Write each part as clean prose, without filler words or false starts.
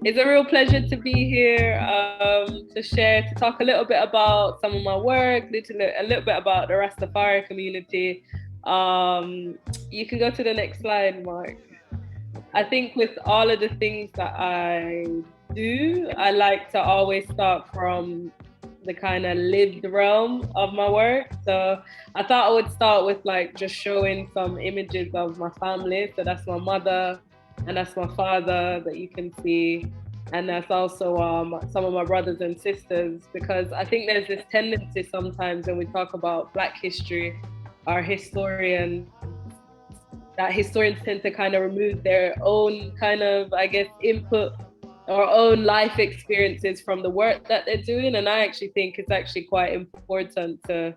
It's a real pleasure to be here, to share, to talk a little bit about some of my work, a little bit about the Rastafari community. You can go to the next slide, Mark. I think with all of the things that I do, I like to always start from the kind of lived realm of my work. So I thought I would start with like just showing some images of my family. So that's my mother and that's my father that you can see. And that's also some of my brothers and sisters, because I think there's this tendency sometimes when we talk about Black history, our historians, that historians tend to kind of remove their own kind of, I guess, input or own life experiences from the work that they're doing. And I actually think it's actually quite important to,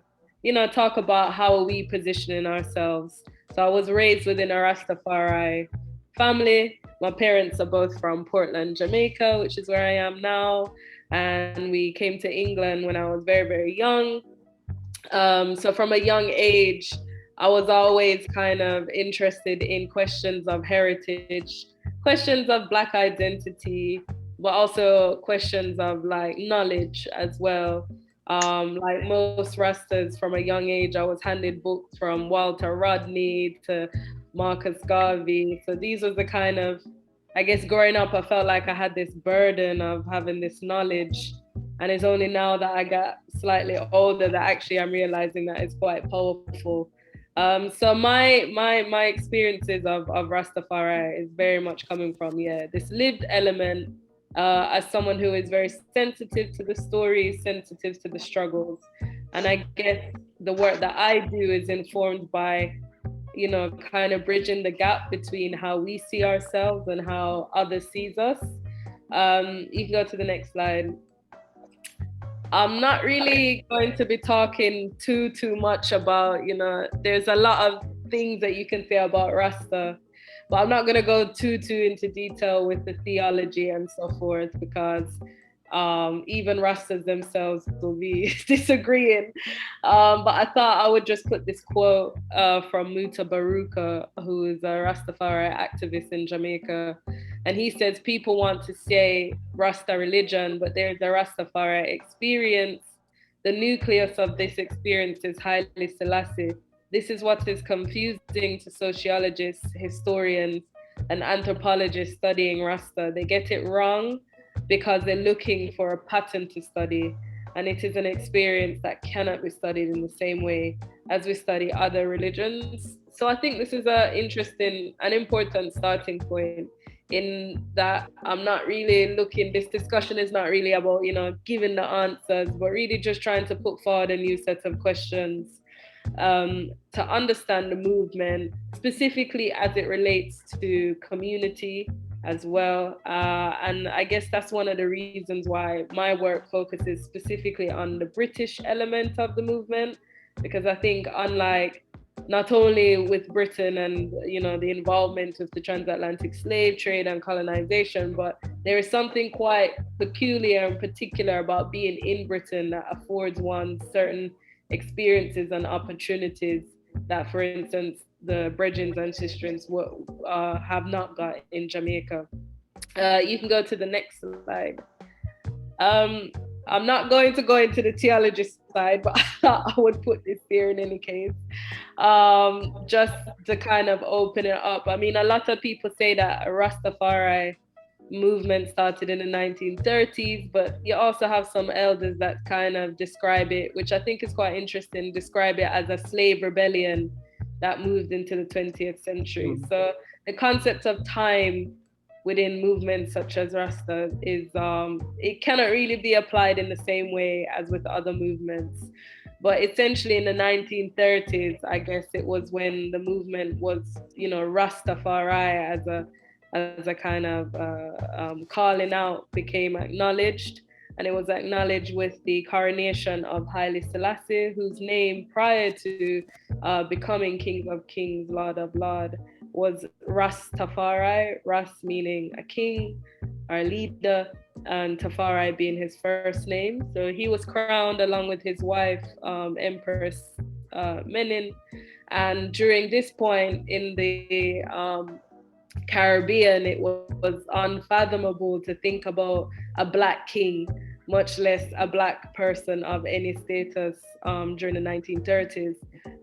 talk about how are we positioning ourselves. So I was raised within a Rastafari family. My parents are both from Portland, Jamaica, which is where I am now. And we came to England when I was very, very young. So from a young age, I was always kind of interested in questions of heritage, questions of Black identity, but also questions of like knowledge as well. Like most Rastas, from a young age, I was handed books from Walter Rodney to Marcus Garvey. So these was the kind of, I guess, growing up, I felt like I had this burden of having this knowledge. And it's only now that I got slightly older that actually I'm realizing that it's quite powerful. So my experiences of Rastafari is very much coming from, this lived element, as someone who is very sensitive to the stories, sensitive to the struggles. And I guess the work that I do is informed by, kind of bridging the gap between how we see ourselves and how others sees us. You can go to the next slide. I'm not really going to be talking too much about, there's a lot of things that you can say about Rasta, but I'm not going to go too into detail with the theology and so forth, because even Rastas themselves will be disagreeing. But I thought I would just put this quote from Muta Baruka, who is a Rastafari activist in Jamaica. And he says, people want to say Rasta religion, but there's a Rastafari experience. The nucleus of this experience is Haile Selassie. This is what is confusing to sociologists, historians, and anthropologists studying Rasta. They get it wrong because they're looking for a pattern to study. And it is an experience that cannot be studied in the same way as we study other religions. So I think this is an interesting and important starting point, in that I'm not really looking, this discussion is not really about, giving the answers, but really just trying to put forward a new set of questions, to understand the movement, specifically as it relates to community as well. And I guess that's one of the reasons why my work focuses specifically on the British element of the movement, because I think, unlike not only with Britain and, the involvement with the transatlantic slave trade and colonization, but there is something quite peculiar and particular about being in Britain that affords one certain experiences and opportunities that, for instance, the Bredgins and Sistrins have not got in Jamaica. You can go to the next slide. Um, I'm not going to go into the theology side, but I thought I would put this here in any case, just to kind of open it up. I mean, a lot of people say that Rastafari movement started in the 1930s, but you also have some elders that kind of describe it, which I think is quite interesting, describe it as a slave rebellion that moved into the 20th century. So the concept of time within movements such as Rasta is, it cannot really be applied in the same way as with other movements. But essentially in the 1930s, I guess it was when the movement was, Rastafari as a kind of calling out became acknowledged. And it was acknowledged with the coronation of Haile Selassie, whose name prior to becoming King of Kings, Lord of Lords, was Rastafari, Ras meaning a king or a leader, and Tafari being his first name. So he was crowned along with his wife, Empress Menin. And during this point in the Caribbean, it was unfathomable to think about a Black king, much less a Black person of any status during the 1930s.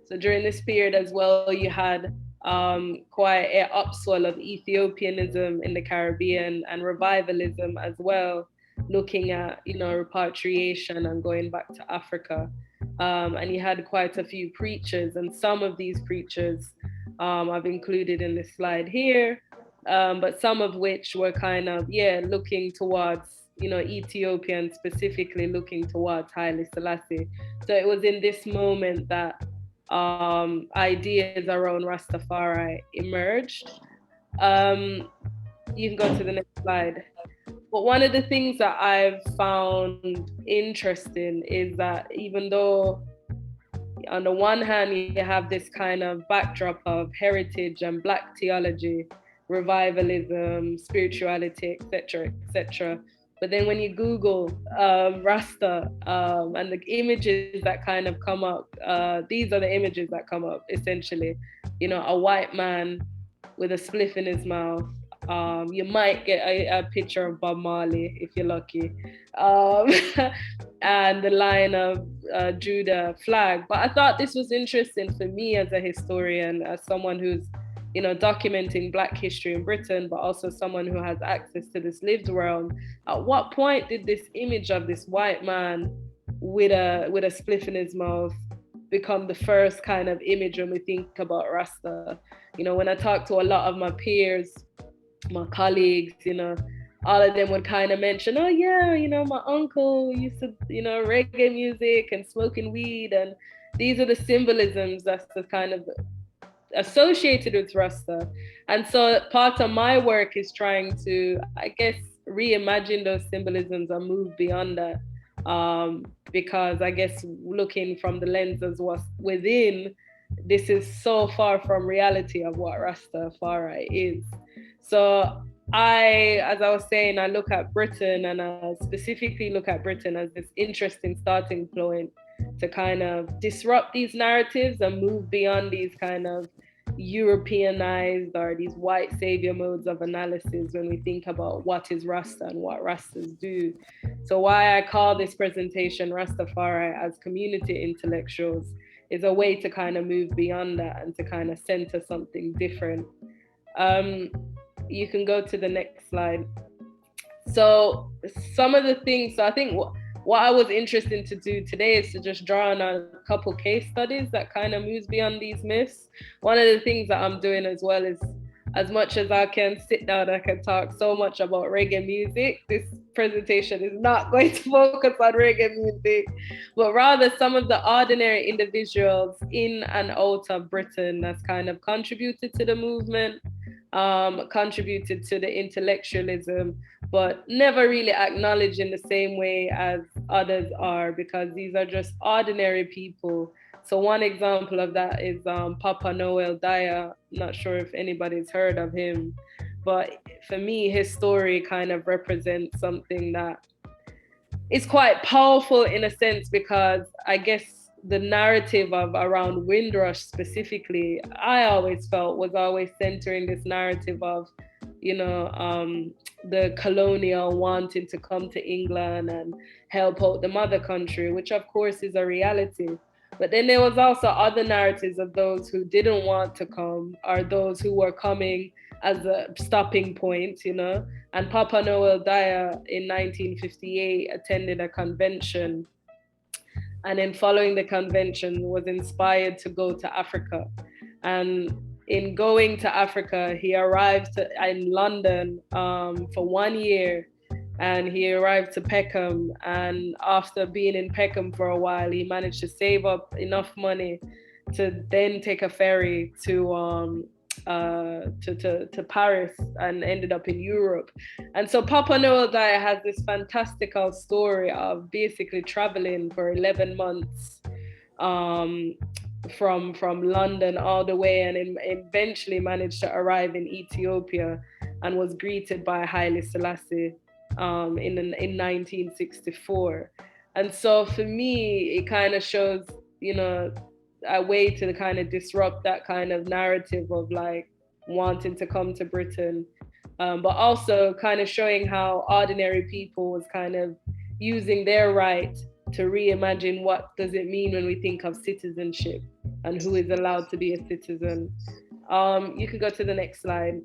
So during this period as well, you had quite an upswell of Ethiopianism in the Caribbean and revivalism as well, looking at, repatriation and going back to Africa. And you had quite a few preachers, and some of these preachers I've included in this slide here, but some of which were kind of, looking towards, Ethiopia, and specifically looking towards Haile Selassie. So it was in this moment that ideas around Rastafari emerged. Um, you can go to the next slide. But one of the things that I've found interesting is that even though on the one hand you have this kind of backdrop of heritage and Black theology, revivalism, spirituality, etc., etc., but then when you Google Rasta and the images that kind of come up, these are the images that come up essentially. A white man with a spliff in his mouth. You might get a picture of Bob Marley if you're lucky, and the Lion of Judah flag. But I thought this was interesting for me as a historian, as someone who's documenting Black history in Britain, but also someone who has access to this lived world. At what point did this image of this white man with a spliff in his mouth become the first kind of image when we think about Rasta? When I talk to a lot of my peers, my colleagues, all of them would kind of mention, oh yeah, my uncle used to, reggae music and smoking weed, and these are the symbolisms that's the kind of associated with Rasta. And so part of my work is trying to, I guess, reimagine those symbolisms and move beyond that. Because I guess looking from the lens as what's within, this is so far from reality of what Rastafari is. So as I was saying, I look at Britain, and I specifically look at Britain as this interesting starting point to kind of disrupt these narratives and move beyond these kind of Europeanized or these white savior modes of analysis when we think about what is Rasta and what Rastas do. So why I call this presentation Rastafari as community intellectuals is a way to kind of move beyond that and to kind of center something different. You can go to the next slide. So some of the things, so I think what I was interested to do today is to just draw on a couple case studies that kind of moves beyond these myths. One of the things that I'm doing as well is, as much as I can sit down, I can talk so much about reggae music. This presentation is not going to focus on reggae music, but rather some of the ordinary individuals in and out of Britain that's kind of contributed to the movement, contributed to the intellectualism, but never really acknowledged in the same way as others are, because these are just ordinary people. So one example of that is Papa Noel Daya. Not sure if anybody's heard of him, but for me, his story kind of represents something that is quite powerful in a sense, because I guess the narrative of around Windrush specifically, I always felt was always centering this narrative of, the colonial wanting to come to England and help out the mother country, which of course is a reality. But then there was also other narratives of those who didn't want to come, or those who were coming as a stopping point, And Papa Noel Daya in 1958 attended a convention, and then following the convention was inspired to go to Africa. And in going to Africa, he arrived in London for 1 year, and he arrived to Peckham. And after being in Peckham for a while, he managed to save up enough money to then take a ferry to Paris, and ended up in Europe. And so Papa Noel Daya has this fantastical story of basically traveling for 11 months from London all the way, and eventually managed to arrive in Ethiopia and was greeted by Haile Selassie in 1964. And so for me, it kind of shows, a way to kind of disrupt that kind of narrative of like wanting to come to Britain, but also kind of showing how ordinary people was kind of using their right to reimagine what does it mean when we think of citizenship and who is allowed to be a citizen. You can go to the next slide.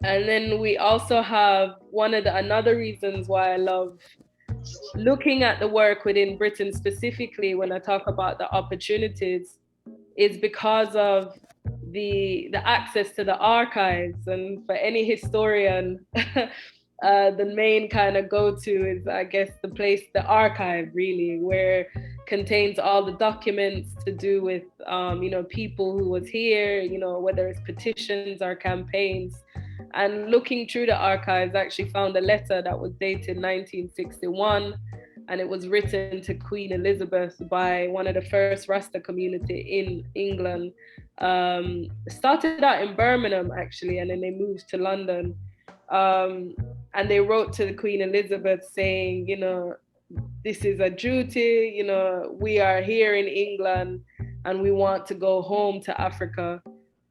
And then we also have another reasons why I love looking at the work within Britain specifically when I talk about the opportunities is because of the access to the archives. And for any historian, the main kind of go-to is, I guess, the archive really, where contains all the documents to do with, people who was here, whether it's petitions or campaigns. And looking through the archives, I actually found a letter that was dated 1961, and it was written to Queen Elizabeth by one of the first Rasta community in England. Started out in Birmingham actually, and then they moved to London. And they wrote to the Queen Elizabeth saying, this is a duty, we are here in England and we want to go home to Africa,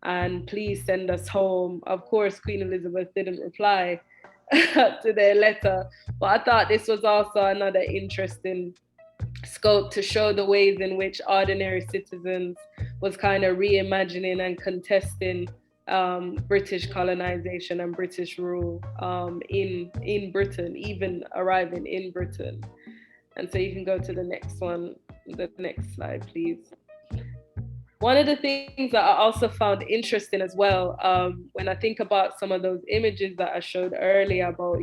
and please send us home. Of course, Queen Elizabeth didn't reply to their letter, but I thought this was also another interesting scope to show the ways in which ordinary citizens was kind of reimagining and contesting British colonization and British rule in Britain, even arriving in Britain. And so you can go to the next slide, please. One of the things that I also found interesting as well, when I think about some of those images that I showed earlier about,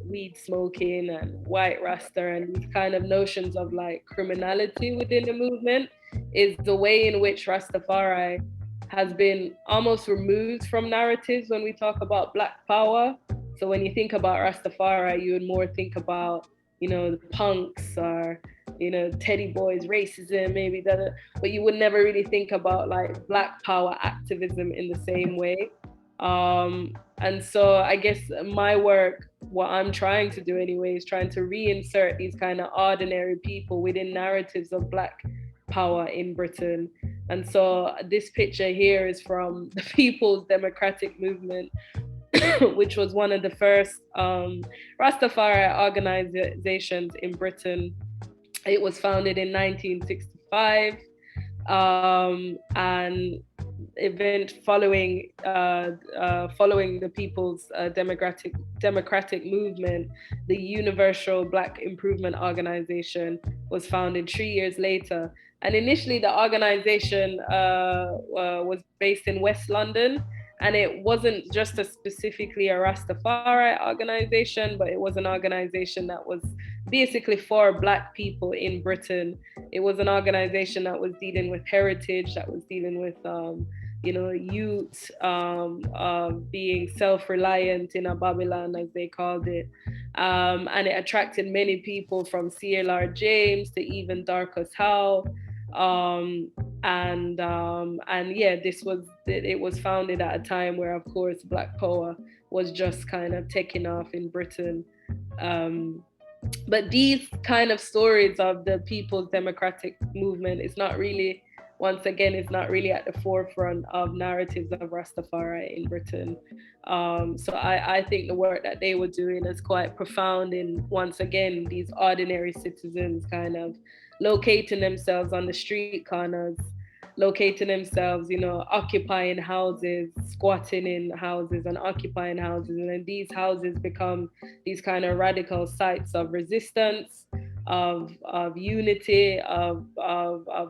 weed smoking and white Rasta and these kind of notions of like criminality within the movement, is the way in which Rastafari has been almost removed from narratives when we talk about Black power. So when you think about Rastafari, you would more think about, the punks or, Teddy Boys, racism, maybe that, but you would never really think about like Black power activism in the same way. And so I guess my work, what I'm trying to do anyway, is trying to reinsert these kind of ordinary people within narratives of Black power in Britain. And so this picture here is from the People's Democratic Movement, which was one of the first Rastafari organizations in Britain. It was founded in 1965, and event following the People's Democratic Movement, the Universal Black Improvement Organization was founded 3 years later. And initially, the organization was based in West London, and it wasn't just specifically a Rastafari organization, but it was an organization that was basically for Black people in Britain. It was an organization that was dealing with heritage, that was dealing with youth being self-reliant in a Babylon, as they called it. And it attracted many people from C.L.R. James to even Darcus Howe. And yeah, it was founded at a time where, of course, Black power was just kind of taking off in Britain. But these kind of stories of the People's Democratic Movement is not really, once again, it's not really at the forefront of narratives of Rastafari in Britain. So I think the work that they were doing is quite profound in, once again, these ordinary citizens kind of locating themselves on the street corners, locating themselves, occupying houses, squatting in houses and occupying houses. And then these houses become these kind of radical sites of resistance, of unity, of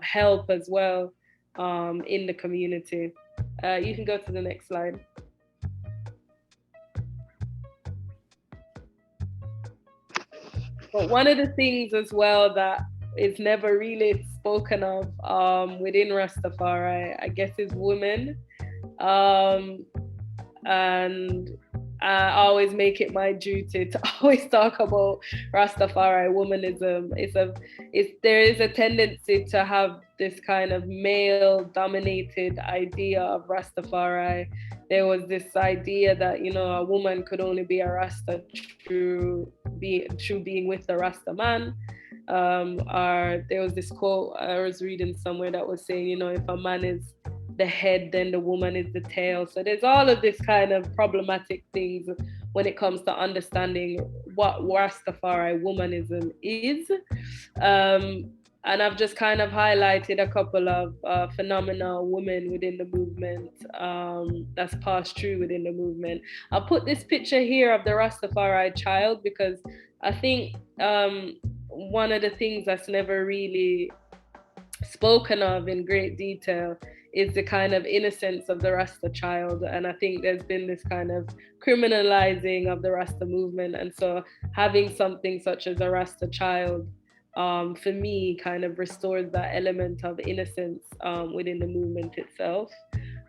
help as well, in the community. You can go to the next slide. But one of the things as well that is never really spoken of within Rastafari, I guess, is women. And I always make it my duty to always talk about Rastafari womanism. There is a tendency to have this kind of male-dominated idea of Rastafari. There was this idea that, a woman could only be a Rasta through being with the Rasta man. Or there was this quote I was reading somewhere that was saying, if a man is the head, then the woman is the tail. So there's all of this kind of problematic things when it comes to understanding what Rastafari womanism is. Um, and I've just kind of highlighted a couple of phenomenal women within the movement that's passed through within the movement. I'll put this picture here of the Rastafari child because I think one of the things that's never really spoken of in great detail is the kind of innocence of the Rasta child. And I think there's been this kind of criminalizing of the Rasta movement. And so having something such as a Rasta child, for me, kind of restores that element of innocence within the movement itself.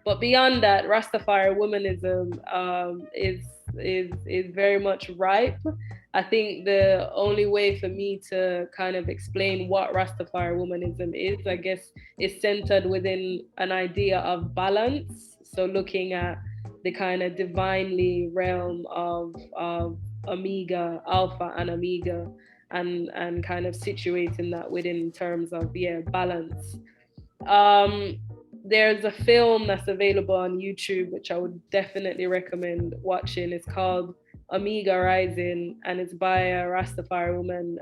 But beyond that, Rastafari womanism is very much ripe. I think the only way for me to kind of explain what Rastafari womanism is, I guess, is centered within an idea of balance. So looking at the kind of divinely realm of Omega, Alpha and Omega, and kind of situating that within terms of balance. Um, there's a film that's available on YouTube, which I would definitely recommend watching. It's called Omega Rising, and it's by a Rastafari woman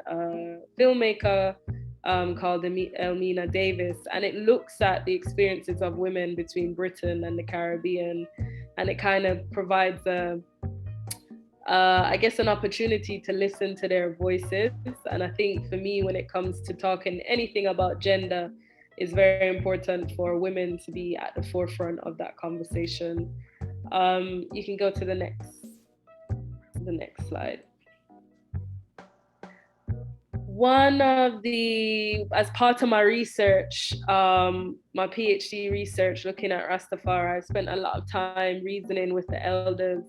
filmmaker called Elmina Davis. And it looks at the experiences of women between Britain and the Caribbean. And it kind of provides I guess, an opportunity to listen to their voices. And I think for me, when it comes to talking anything about gender, it's very important for women to be at the forefront of that conversation. You can go to the next slide. One of as part of my research, my PhD research looking at Rastafari, I spent a lot of time reasoning with the elders.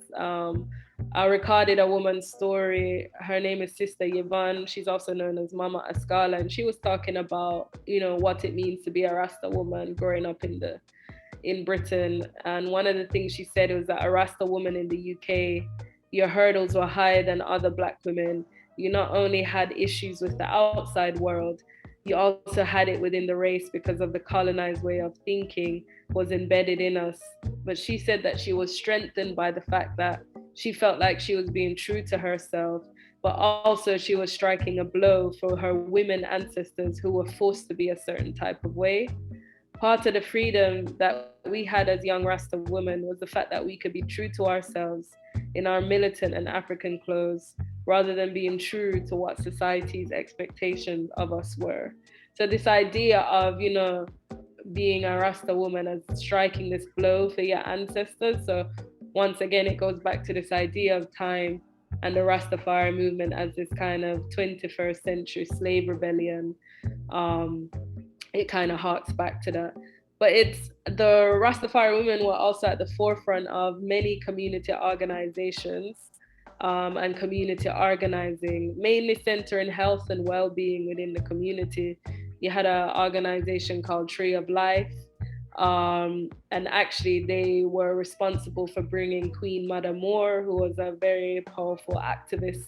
I recorded a woman's story. Her name is Sister Yvonne. She's also known as Mama Ascala, and she was talking about, what it means to be a Rasta woman growing up in Britain. And one of the things she said was that a Rasta woman in the UK, your hurdles were higher than other Black women. You not only had issues with the outside world, you also had it within the race because of the colonized way of thinking was embedded in us. But she said that she was strengthened by the fact that she felt like she was being true to herself, but also she was striking a blow for her women ancestors who were forced to be a certain type of way. Part of the freedom that we had as young Rasta women was the fact that we could be true to ourselves in our militant and African clothes, rather than being true to what society's expectations of us were. So this idea of, being a Rasta woman as striking this blow for your ancestors. So once again, it goes back to this idea of time and the Rastafari movement as this kind of 21st century slave rebellion. It kind of harks back to that. But it's the Rastafari women were also at the forefront of many community organizations and community organizing, mainly centering health and well-being within the community. You had an organization called Tree of Life, and actually they were responsible for bringing Queen Mother Moore, who was a very powerful activist.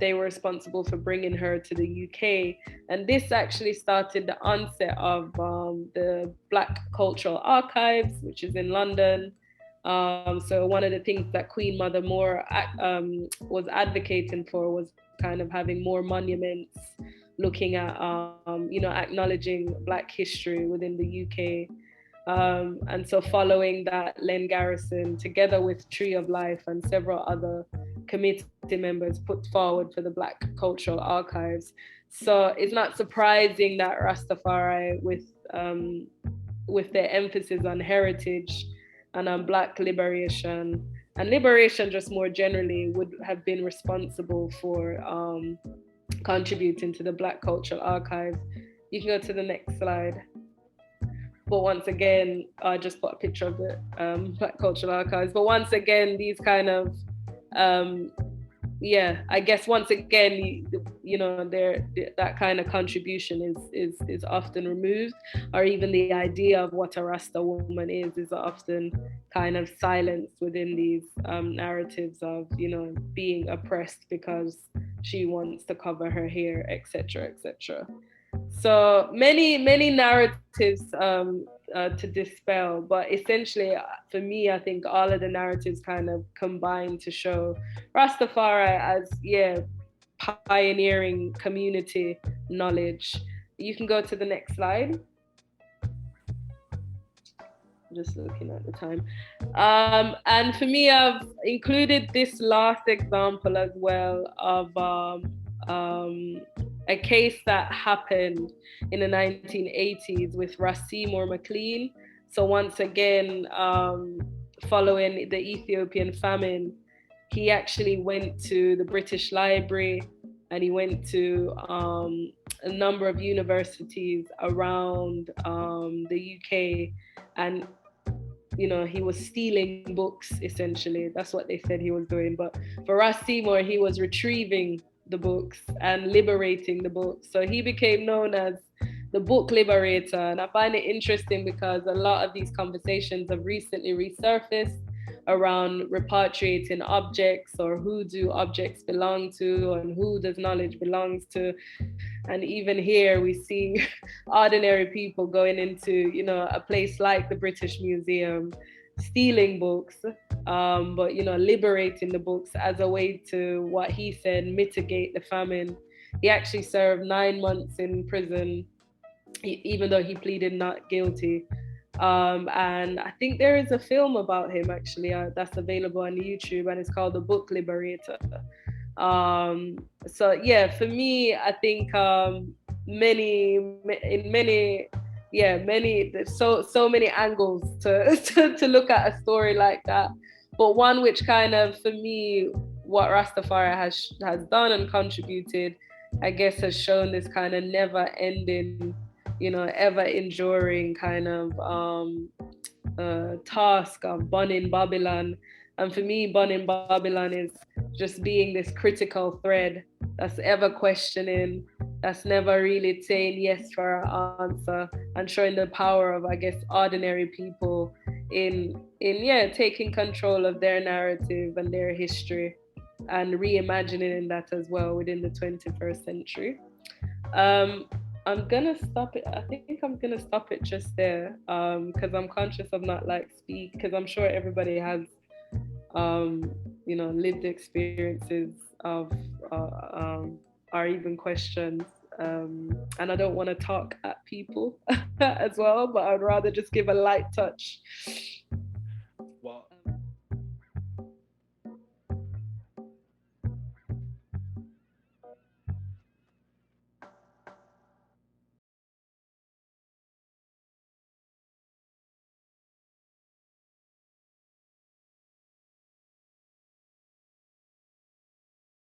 They were responsible for bringing her to the UK, and this actually started the onset of the Black Cultural Archives, which is in London. So one of the things that Queen Mother Moore was advocating for was kind of having more monuments looking at, acknowledging Black history within the UK. And so following that, Len Garrison, together with Tree of Life and several other committee members, put forward for the Black Cultural Archives. So it's not surprising that Rastafari, with their emphasis on heritage and on Black liberation, and liberation just more generally, would have been responsible for contributing to the Black Cultural Archives. You can go to the next slide. But once again, I just put a picture of the Black Cultural Archives. But once again, these kind of, I guess once again, that kind of contribution is often removed, or even the idea of what a Rasta woman is often kind of silenced within these narratives of, being oppressed because she wants to cover her hair, etc., etc. So many narratives to dispel. But essentially, for me, I think all of the narratives kind of combine to show Rastafari as, pioneering community knowledge. You can go to the next slide. Just looking at the time. And for me, I've included this last example as well of a case that happened in the 1980s with Seymour McLean. So once again, following the Ethiopian famine, he actually went to the British Library and he went to a number of universities around the UK, and he was stealing books, essentially. That's what they said he was doing. But for Seymour, he was retrieving the books and liberating the books. So he became known as the book liberator. And I find it interesting because a lot of these conversations have recently resurfaced around repatriating objects, or who do objects belong to and who does knowledge belongs to. And even here we see ordinary people going into a place like the British Museum, stealing books, but liberating the books as a way to, what he said, mitigate the famine. He actually served 9 months in prison, even though he pleaded not guilty. And I think there is a film about him actually that's available on YouTube, and it's called The Book Liberator. So yeah, for me, I think so many angles to look at a story like that, but one which kind of, for me, what Rastafari has done and contributed, I guess, has shown this kind of never ending, ever enduring kind of task of burning Babylon. And for me, burning Babylon is just being this critical thread that's ever questioning, that's never really saying yes for our answer, and showing the power of, I guess, ordinary people in taking control of their narrative and their history, and reimagining that as well within the 21st century. I'm gonna stop it. I think I'm gonna stop it just there, because I'm conscious of not speak, because I'm sure everybody has lived experiences of or even questions, and I don't want to talk at people as well, but I'd rather just give a light touch.